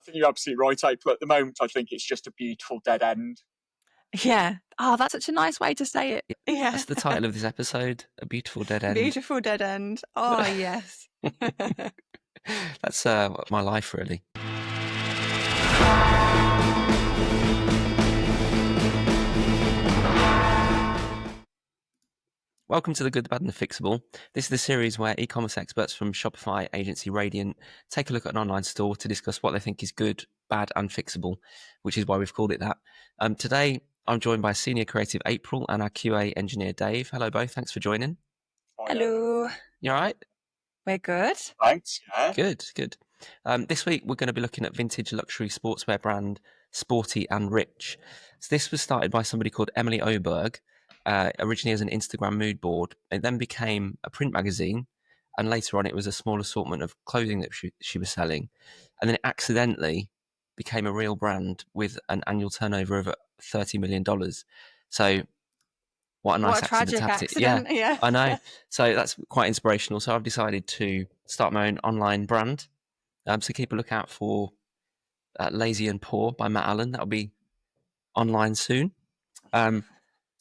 I think you're absolutely right, April. At the moment, I think it's just a beautiful dead end. Yeah. Oh, that's such a nice way to say it. Yeah, Yeah. that's the title of this episode, A Beautiful Dead End. Beautiful dead end. Oh, yes. That's my life, really. Welcome to The Good, the Bad and the Fixable. This is the series where e-commerce experts from Shopify agency Radiant take a look at an online store to discuss what they think is good, bad and fixable, which is why we've called it that. Today, I'm joined by senior creative April and our QA engineer Dave. Hello both, thanks for joining. Hello. You all right? We're good. Thanks, yeah. Good. This week, we're going to be looking at vintage luxury sportswear brand Sporty and Rich. So this was started by somebody called Emily Oberg, originally as an Instagram mood board. It then became a print magazine, and later on it was a small assortment of clothing that she was selling. And then it accidentally became a real brand with an annual turnover of $30 million. So what a nice tragic accident. Yeah. I know. So that's quite inspirational. So I've decided to start my own online brand. So keep a lookout for Lazy and Poor by Matt Allen. That'll be online soon. So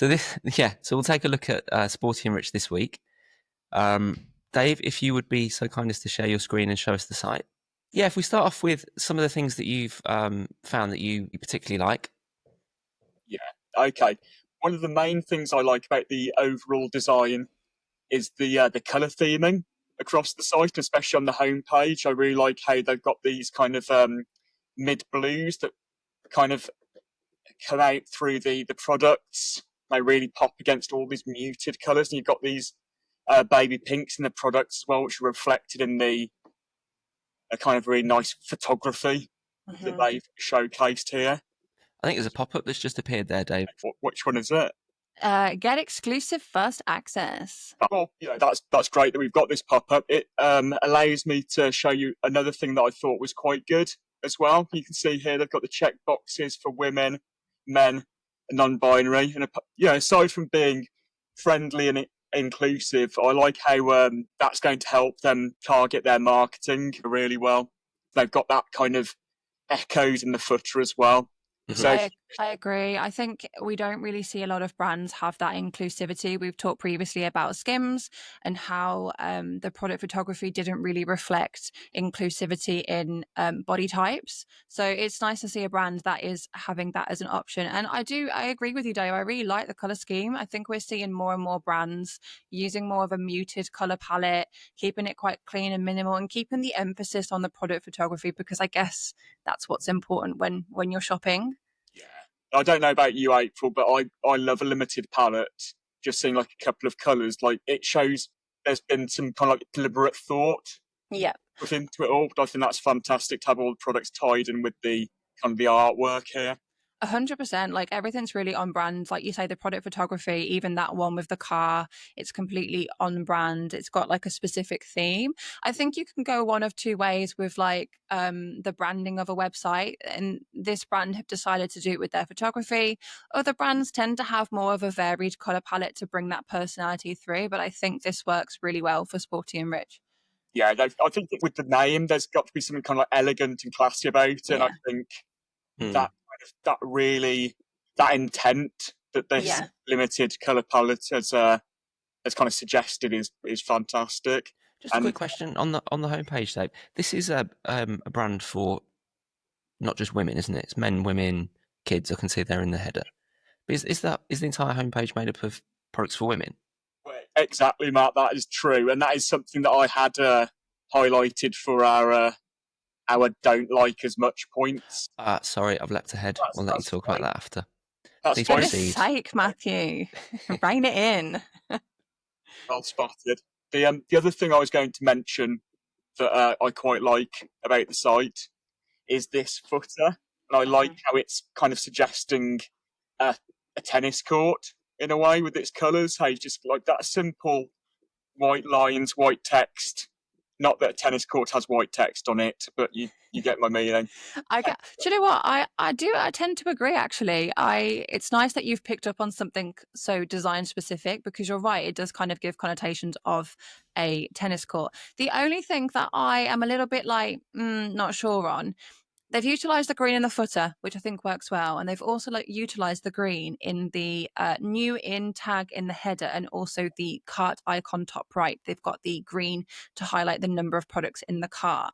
we'll take a look at Sporty and Rich this week. Dave, if you would be so kind as to share your screen and show us the site. Yeah, if we start off with some of the things that you've found that you particularly like. Yeah, okay. One of the main things I like about the overall design is the colour theming across the site, especially on the homepage. I really like how they've got these kind of mid blues that kind of come out through the products. They really pop against all these muted colours, and you've got these baby pinks in the products as well, which are reflected in the kind of really nice photography that they've showcased here. I think there's a pop-up that's just appeared there, Dave. Which one is it? Get exclusive first access. Well, that's great that we've got this pop-up. It allows me to show you another thing that I thought was quite good as well. You can see here they've got the check boxes for women, men, and non-binary. And aside from being friendly and inclusive, I like how that's going to help them target their marketing really well. They've got that kind of echoes in the footer as well. So I agree. I think we don't really see a lot of brands have that inclusivity. We've talked previously about Skims and how the product photography didn't really reflect inclusivity in body types. So it's nice to see a brand that is having that as an option. And I agree with you, Dave. I really like the color scheme. I think we're seeing more and more brands using more of a muted color palette, keeping it quite clean and minimal, and keeping the emphasis on the product photography, because I guess that's what's important when you're shopping. I don't know about you, April, but I love a limited palette. Just seeing like a couple of colours, like it shows there's been some kind of like deliberate thought put into it all. But I think that's fantastic to have all the products tied in with the kind of the artwork here. 100%. Like everything's really on brand. Like you say, the product photography, even that one with the car, it's completely on brand. It's got like a specific theme. I think you can go one of two ways with like the branding of a website, and this brand have decided to do it with their photography. Other brands tend to have more of a varied color palette to bring that personality through, but I think this works really well for Sporty and Rich. Yeah, I think that with the name, there's got to be something kind of like elegant and classy about it. And I think that intent that this limited color palette has kind of suggested is fantastic. Just a quick question on the homepage, Dave. This is a brand for not just women, isn't it? It's men, women, kids. I can see they're in the header. But is the entire homepage made up of products for women? Well, exactly, Matt. That is true, and that is something that I had highlighted for our don't like as much points. Sorry, I've leapt ahead. We'll let you talk about that after. That's for goodness sake, Matthew. Rein it in. Well spotted. The other thing I was going to mention that I quite like about the site is this footer. And I like how it's kind of suggesting a tennis court in a way with its colours. How you just like that simple white lines, white text. Not that a tennis court has white text on it, but you get my meaning. Do you know what? I tend to agree, actually. It's nice that you've picked up on something so design specific, because you're right, it does kind of give connotations of a tennis court. The only thing that I am a little bit like, not sure on They've utilised the green in the footer, which I think works well, and they've also utilised the green in the new in tag in the header, and also the cart icon top right. They've got the green to highlight the number of products in the cart.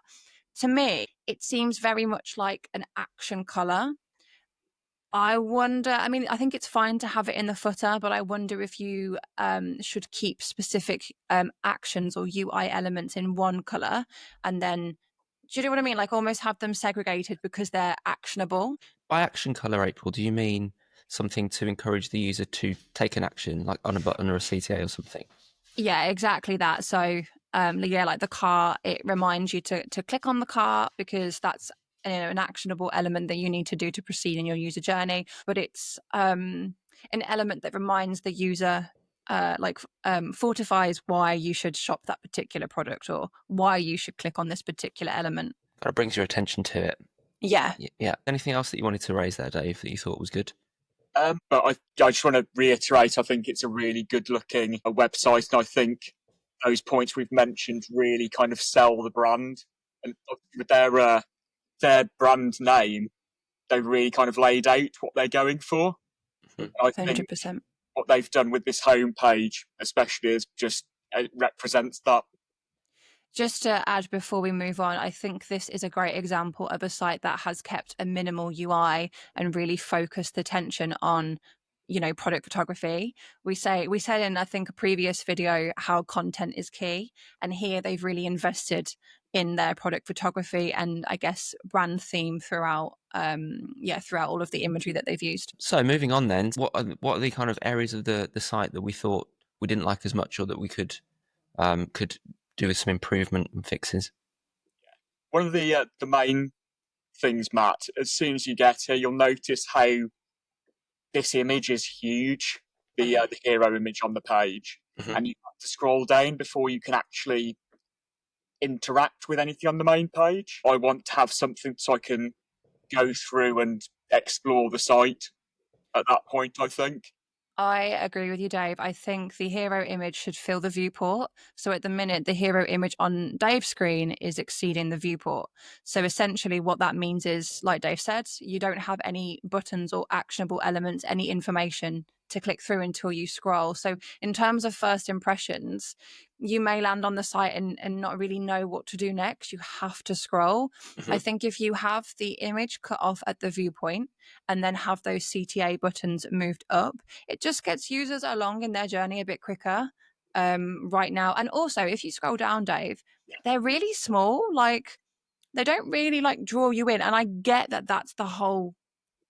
To me, it seems very much like an action colour. I wonder, I mean, I think it's fine to have it in the footer, but I wonder if you should keep specific actions or UI elements in one colour, and then, do you know what I mean? Like almost have them segregated because they're actionable. By action color, April, do you mean something to encourage the user to take an action, like on a button or a CTA or something? Yeah, exactly that. So, yeah, like the car, it reminds you to click on the car because that's an actionable element that you need to do to proceed in your user journey. But it's an element that reminds the user, fortifies why you should shop that particular product or why you should click on this particular element. Kind of brings your attention to it. Yeah. Yeah. Anything else that you wanted to raise there, Dave, that you thought was good? But I just want to reiterate, I think it's a really good looking website, and I think those points we've mentioned really kind of sell the brand. And with their brand name, they really kind of laid out what they're going for. I think 100%. what they've done with this homepage, especially, is just it represents that. Just to add before we move on, I think this is a great example of a site that has kept a minimal UI and really focused attention on, product photography. We said in, I think, a previous video how content is key, and here they've really invested in their product photography and I guess brand theme throughout all of the imagery that they've used. So moving on then, what are the kind of areas of the site that we thought we didn't like as much, or that we could do with some improvement and fixes? One of the main things, Matt, as soon as you get here, you'll notice how this image is huge, the hero image on the page, and you have to scroll down before you can actually interact with anything on the main page. I want to have something so I can go through and explore the site at that point, I think. I agree with you, Dave. I think the hero image should fill the viewport. So at the minute, the hero image on Dave's screen is exceeding the viewport. So essentially, what that means is, like Dave said, you don't have any buttons or actionable elements, any information to click through until you scroll. So in terms of first impressions, you may land on the site and not really know what to do next. You have to scroll. I think if you have the image cut off at the viewpoint and then have those CTA buttons moved up, it just gets users along in their journey a bit quicker right now. And also, if you scroll down, Dave, they're really small. Like, they don't really draw you in. And I get that that's the whole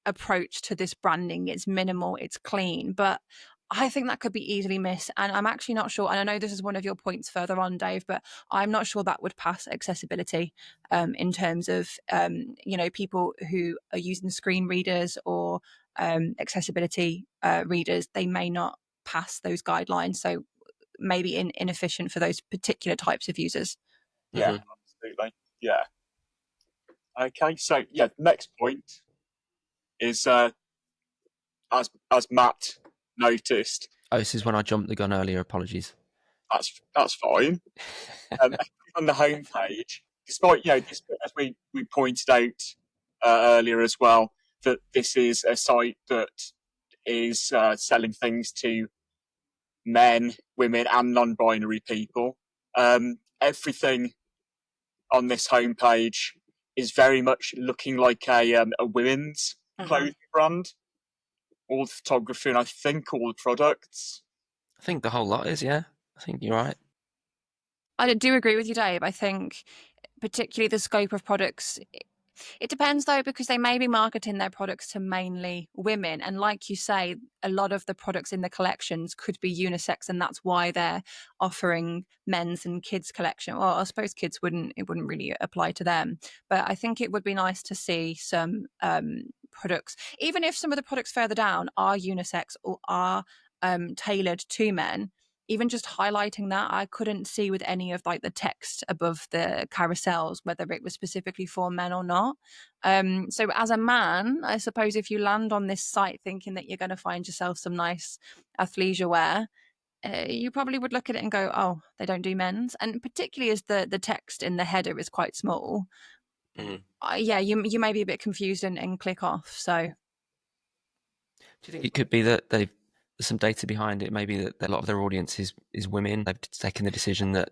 approach to this branding. It's minimal, it's clean, but I think that could be easily missed. And I'm actually not sure, and I know this is one of your points further on, Dave, but I'm not sure that would pass accessibility in terms of people who are using screen readers or accessibility readers. They may not pass those guidelines, so maybe inefficient for those particular types of users. Yeah, absolutely. Yeah. Okay, so next point is as Matt noticed. Oh, this is when I jumped the gun earlier. Apologies. That's fine. On the homepage, despite as we pointed out earlier as well, that this is a site that is selling things to men, women, and non-binary people. Everything on this homepage is very much looking like a women's clothing brand. All the photography, and I think all the products. I think the whole lot is, yeah. I think you're right. I do agree with you, Dave. I think particularly the scope of products, it depends though, because they may be marketing their products to mainly women. And like you say, a lot of the products in the collections could be unisex, and that's why they're offering men's and kids collection. Well, I suppose kids wouldn't really apply to them. But I think it would be nice to see some products, even if some of the products further down are unisex or are tailored to men. Even just highlighting that, I couldn't see with any of the text above the carousels whether it was specifically for men or not. So as a man, I suppose if you land on this site thinking that you're going to find yourself some nice athleisure wear, you probably would look at it and go, oh, they don't do men's. And particularly as the text in the header is quite small, Yeah, you may be a bit confused and click off. So, do you think it could be that there's some data behind it? Maybe that a lot of their audience is women. They've taken the decision that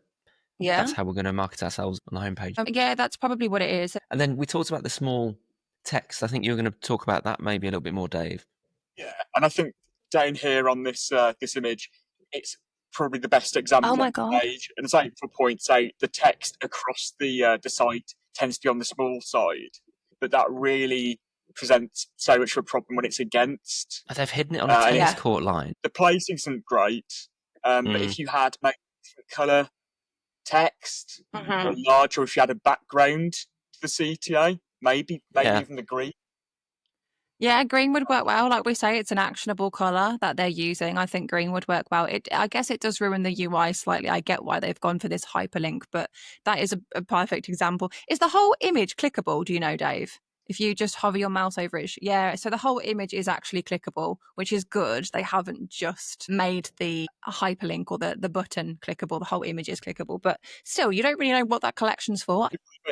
that's how we're going to market ourselves on the homepage. Yeah, that's probably what it is. And then we talked about the small text. I think you were going to talk about that maybe a little bit more, Dave. Yeah, and I think down here on this this image, it's probably the best example Oh my on the God. page. And as April points out, the text across the site tends to be on the small side, but that really presents so much of a problem when it's against. They've hidden it on a tennis court line. The placing isn't great, but if you had maybe different colour text or large, or if you had a background to the CTA, maybe even the green. Yeah, green would work well. Like we say, it's an actionable color that they're using. I think green would work well. I guess it does ruin the UI slightly. I get why they've gone for this hyperlink, but that is a perfect example. Is the whole image clickable? Do you know, Dave? If you just hover your mouse over it, yeah. So the whole image is actually clickable, which is good. They haven't just made the hyperlink or the button clickable. The whole image is clickable, but still, you don't really know what that collection's for.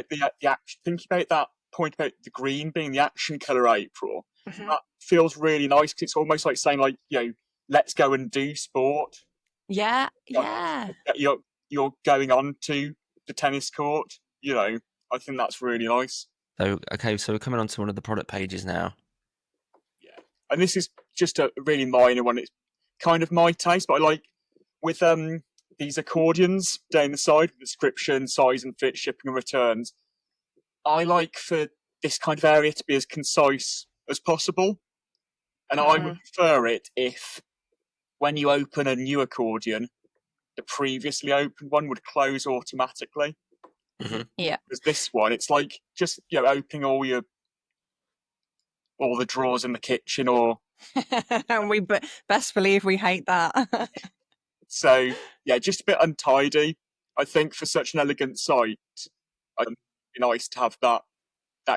Think about that point about the green being the action color, April. That feels really nice because it's almost like saying, like, let's go and do sport. Yeah. You're going on to the tennis court. I think that's really nice. So we're coming on to one of the product pages now. Yeah, and this is just a really minor one. It's kind of my taste, but I like with these accordions down the side, description, size and fit, shipping and returns. I like for this kind of area to be as concise as possible. And I would prefer it if, when you open a new accordion, the previously opened one would close automatically. Yeah. Because this one, it's like just opening all the drawers in the kitchen, or we best believe we hate that. So yeah, just a bit untidy. I think for such an elegant site, it'd be nice to have that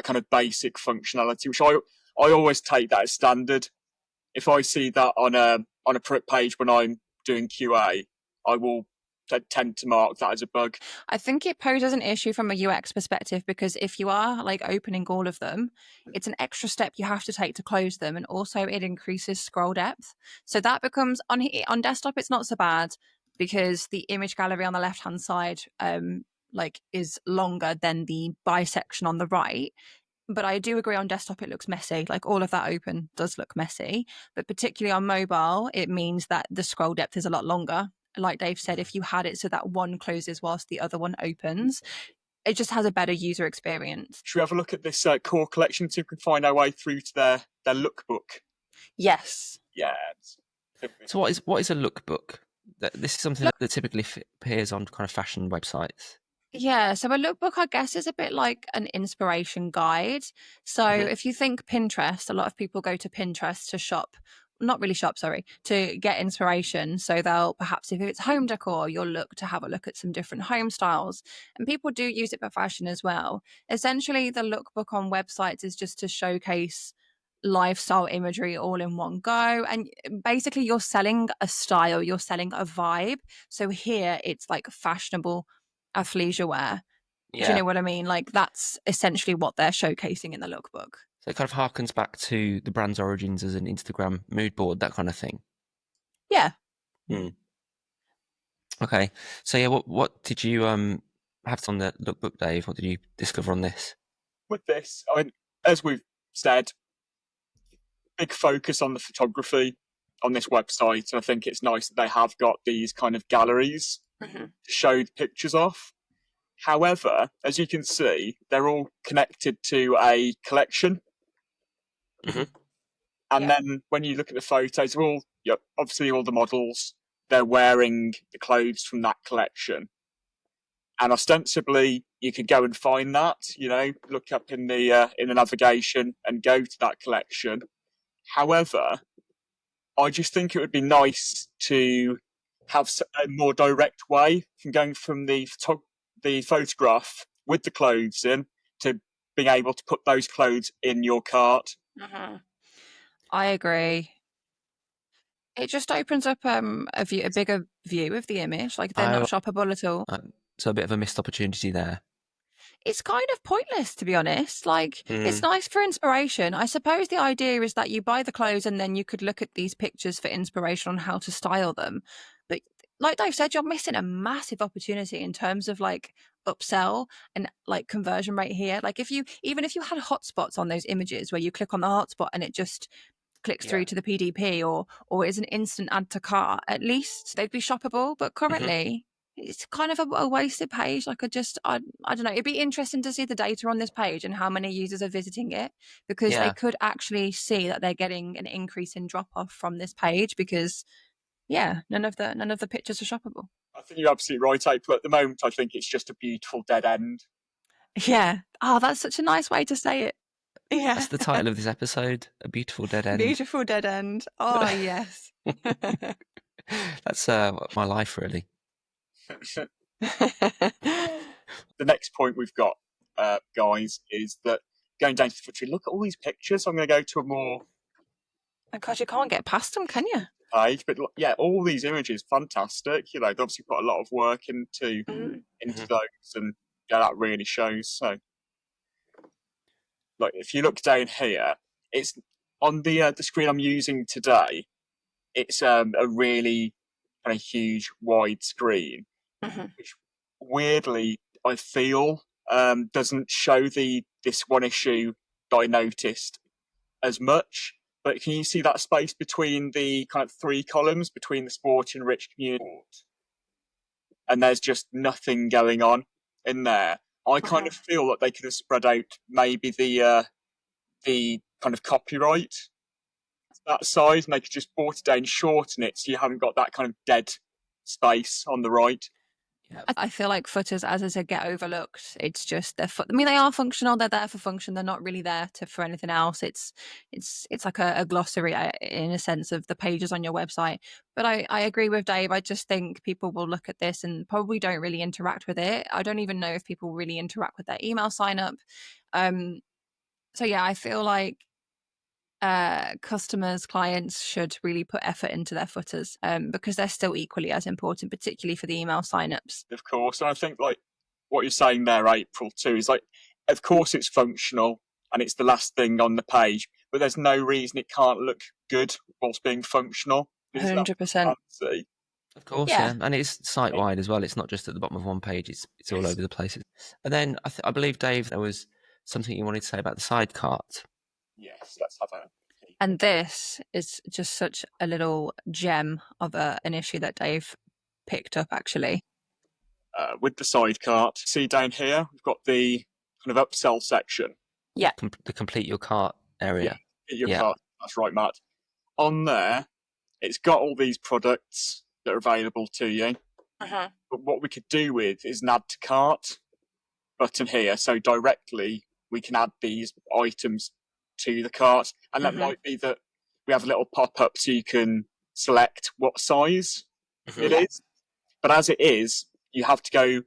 kind of basic functionality, which I always take that as standard. If I see that on a product page when I'm doing QA, I will tend to mark that as a bug. I think it poses an issue from a UX perspective, because if you are like opening all of them, it's an extra step you have to take to close them, and also it increases scroll depth. So that becomes on desktop, it's not so bad because the image gallery on the left hand side is longer than the bisection on the right. But I do agree on desktop, it looks messy. Like all of that open does look messy. But particularly on mobile, it means that the scroll depth is a lot longer. Like Dave said, if you had it so that one closes whilst the other one opens, it just has a better user experience. Should we have a look at this core collection so we can find our way through to their lookbook? Yes. Yeah. So what is a lookbook? This is something that typically appears on kind of fashion websites. Yeah, so a lookbook, I guess, is a bit like an inspiration guide. So if you think Pinterest, a lot of people go to Pinterest to shop, not really shop, sorry, to get inspiration. So they'll perhaps, if it's home decor, you'll look to have a look at some different home styles. And people do use it for fashion as well. Essentially, the lookbook on websites is just to showcase lifestyle imagery all in one go. And basically, you're selling a style, you're selling a vibe. So here it's like fashionable athleisure wear. Yeah. Do you know what I mean? Like that's essentially what they're showcasing in the lookbook. So it kind of harkens back to the brand's origins as an Instagram mood board, that kind of thing. Yeah. Okay. So yeah, what did you have on the lookbook, Dave? What did you discover on this? With this, I mean, as we've said, big focus on the photography on this website. And I think it's nice that they have got these kind of galleries to show the pictures off. However, as you can see, they're all connected to a collection. And then when you look at the photos, obviously all the models, they're wearing the clothes from that collection. And ostensibly, you could go and find that, look up in the navigation and go to that collection. However, I just think it would be nice to have a more direct way from going from the photograph with the clothes in to being able to put those clothes in your cart. I agree. It just opens up a bigger view of the image. Like they're not shoppable at all. So a bit of a missed opportunity there. It's kind of pointless, to be honest. Like, it's nice for inspiration. I suppose the idea is that you buy the clothes and then you could look at these pictures for inspiration on how to style them. But like Dave said, you're missing a massive opportunity in terms of like upsell and like conversion rate here. Like, even if you had hotspots on those images where you click on the hotspot and it just clicks through to the PDP or is an instant add to cart, at least they'd be shoppable. But currently, it's kind of a wasted page. Like, I don't know. It'd be interesting to see the data on this page and how many users are visiting it, because they could actually see that they're getting an increase in drop off from this page, because none of the pictures are shoppable. I think you're absolutely right, April. At the moment, I think it's just a beautiful dead end. Yeah. Oh, that's such a nice way to say it. Yeah. That's the title of this episode, A Beautiful Dead End. Beautiful dead end. Oh, yes. That's my life, really. The next point we've got, guys, is that going down to the footer, look at all these pictures. I'm going to go to a more... Because you can't get past them, can you? Page, but yeah, all these images, fantastic. You know, they've obviously put a lot of work into those, and yeah, that really shows. So, like, if you look down here, it's on the screen I'm using today. It's a really kind of huge, wide screen, which weirdly I feel doesn't show this one issue that I noticed as much. But can you see that space between the kind of three columns between the sport and rich community? And there's just nothing going on in there. I kind of feel that they could have spread out maybe the kind of copyright that size, and they could just brought it down, shorten it, so you haven't got that kind of dead space on the right. I feel like footers, as I said, get overlooked. It's just I mean, they are functional. They're there for function. They're not really there for anything else. It's like a glossary in a sense of the pages on your website. But I agree with Dave. I just think people will look at this and probably don't really interact with it. I don't even know if people really interact with their email sign up. So yeah, I feel like customers, clients should really put effort into their footers, because they're still equally as important, particularly for the email signups. Of course, and I think like what you're saying there, April, too, is like, of course it's functional and it's the last thing on the page, but there's no reason it can't look good whilst being functional. 100%. Of course, yeah. And it's site-wide as well. It's not just at the bottom of one page. It's all over the places. And then I believe, Dave, there was something you wanted to say about the side cart. Yes, let's have a... And this is just such a little gem of an issue that Dave picked up, actually. With the side cart, see down here, we've got the kind of upsell section. Yeah. The complete your cart area. Cart. That's right, Matt. On there, it's got all these products that are available to you. But what we could do with is an add to cart button here. So directly we can add these items to the cart. And that might be that we have a little pop-up so you can select what size it is. But as it is, you have to go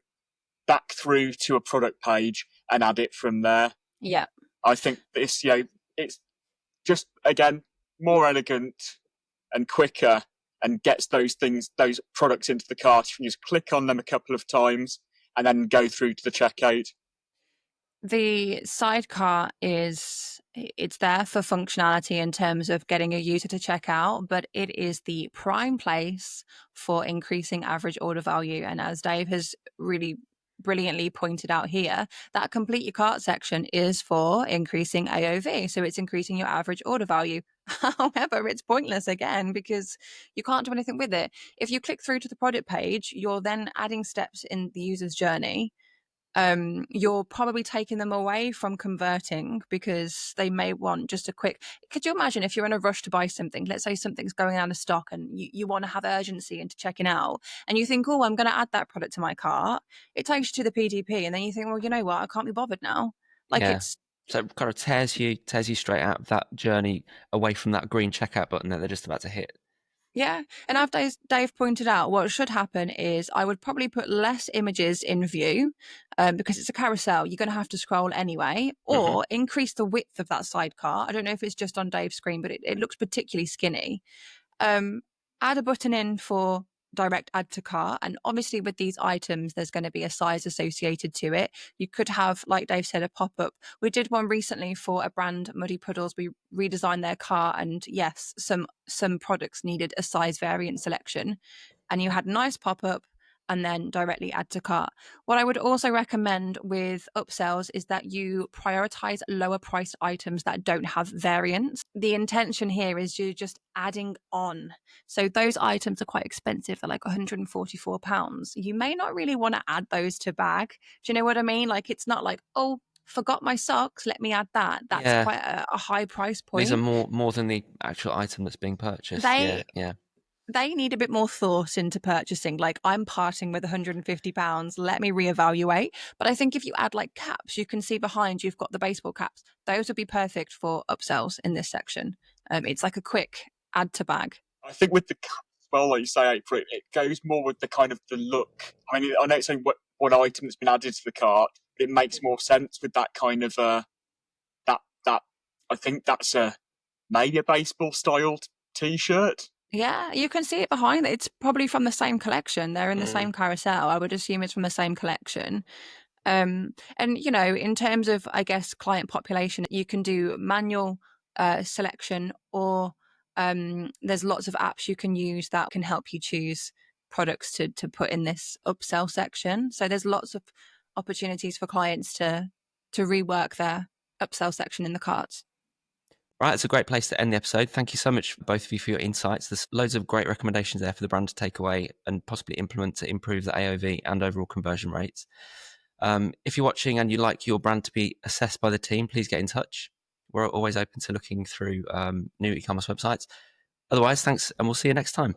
back through to a product page and add it from there. Yeah. I think this, it's just, again, more elegant and quicker and gets those products into the cart. You can just click on them a couple of times and then go through to the checkout. The sidecar it's there for functionality in terms of getting a user to check out, but it is the prime place for increasing average order value. And as Dave has really brilliantly pointed out here, that complete your cart section is for increasing AOV. So it's increasing your average order value. However, it's pointless again because you can't do anything with it. If you click through to the product page, you're then adding steps in the user's journey. You're probably taking them away from converting because they may want just a quick... Could you imagine if you're in a rush to buy something, let's say something's going out of stock and you want to have urgency into checking out, and you think, oh, I'm going to add that product to my cart. It takes you to the PDP and then you think, well, you know what, I can't be bothered now. It's... So it kind of tears you straight out of that journey away from that green checkout button that they're just about to hit. Yeah. And as Dave pointed out, what should happen is I would probably put less images in view because it's a carousel. You're going to have to scroll anyway, or increase the width of that sidecar. I don't know if it's just on Dave's screen, but it looks particularly skinny. Add a button in for direct add to cart. And obviously with these items, there's going to be a size associated to it. You could have, like Dave said, a pop-up. We did one recently for a brand, Muddy Puddles. We redesigned their cart, and yes, some products needed a size variant selection, and you had a nice pop-up and then directly add to cart. What I would also recommend with upsells is that you prioritize lower priced items that don't have variants. The intention here is you're just adding on. So those items are quite expensive. They're like £144. You may not really want to add those to bag. Do you know what I mean? Like, it's not like, oh, forgot my socks, let me add that. That's quite a high price point. These are more than the actual item that's being purchased. They need a bit more thought into purchasing. Like, I'm parting with £150, let me reevaluate. But I think if you add like caps, you can see behind you've got the baseball caps. Those would be perfect for upsells in this section. It's like a quick add to bag. I think with the caps as well, like you say, April, it goes more with the kind of the look. I mean, I know it's only one item that's been added to the cart, but it makes more sense with that kind of that I think that's maybe a baseball styled T-shirt. Yeah, you can see it behind. It's probably from the same collection. They're in the same carousel. I would assume it's from the same collection. And, you know, in terms of, I guess, client population, you can do manual selection, or there's lots of apps you can use that can help you choose products to put in this upsell section. So there's lots of opportunities for clients to rework their upsell section in the carts. Right, it's a great place to end the episode. Thank you so much, both of you, for your insights. There's loads of great recommendations there for the brand to take away and possibly implement to improve the AOV and overall conversion rates. If you're watching and you'd like your brand to be assessed by the team, please get in touch. We're always open to looking through new e-commerce websites. Otherwise, thanks, and we'll see you next time.